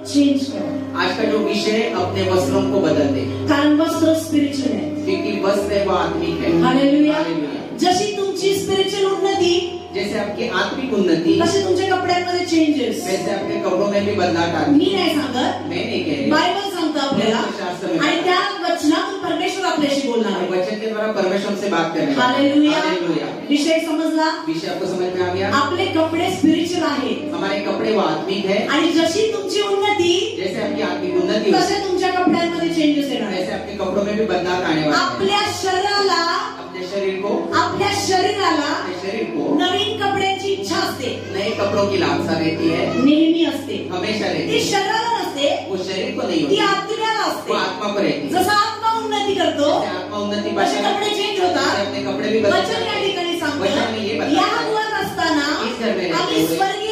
Change करो। आज का जो विषय है, अपने वस्त्रों को बदल दे, कारण वस्त्र स्पिरिच्युअल है, क्योंकि वस्त्र है वो आत्मिक है। हालेलुया। जशी तुमची स्पिरिच्युअल उन्नती, जैसे आपकी आत्मिक उन्नती, तसे तुमच्या कपड्यांमध्ये चेंजेस, वैसे आपके कपड़ों में भी बदलाव आते। मी नाही सांगत, मैं नहीं कह रही, बायबल सांगतो आपल्याला, आणि त्या वचनातून परमेश्वर आपल्याशी बोलणार आहे। वचन के द्वारा परमेश्वर से बात करने वाला है। हालेलुया। हालेलुया। विषय समजला? विषय आपको समझ में आ गया? आपले कपडे स्पिरिच्युअल आहेत, हमारे कपड़े वो आत्मिक है, आणि जशी तुमची उन्नती, जैसे आपकी आत्मिक उन्नति हो, तसे तुमच्या कपड्यांमध्ये चेंजेस येणार आहेत। वैसे आपके कपड़ों में भी बदलाव आने वाला है। आपल्या शरीराला, अपने शरीर को, आपल्या शरीराला अपने शरीर को नवीन कपड्यांची इच्छा असते, नए कपड़ों की लालसा रहती है, नेहमी असते, हमेशा रहती ती है। शरीराला नसते, वो शरीर को नहीं ती होती, आत्म्याला वो असते। आत्मा को रहती है। जसं आत्मा उन्नती करतो, जैसे आत्मा उन्नति तसे पाते हैं, कपडे चेंज होतात। वैसे अपने कपड़े भी वचन बदलते या हैं। ठिकाणी वचन में ये सांगतो, बताया या है, मुळात असताना इस घर में रहते आम्ही हुए स्वर्गीय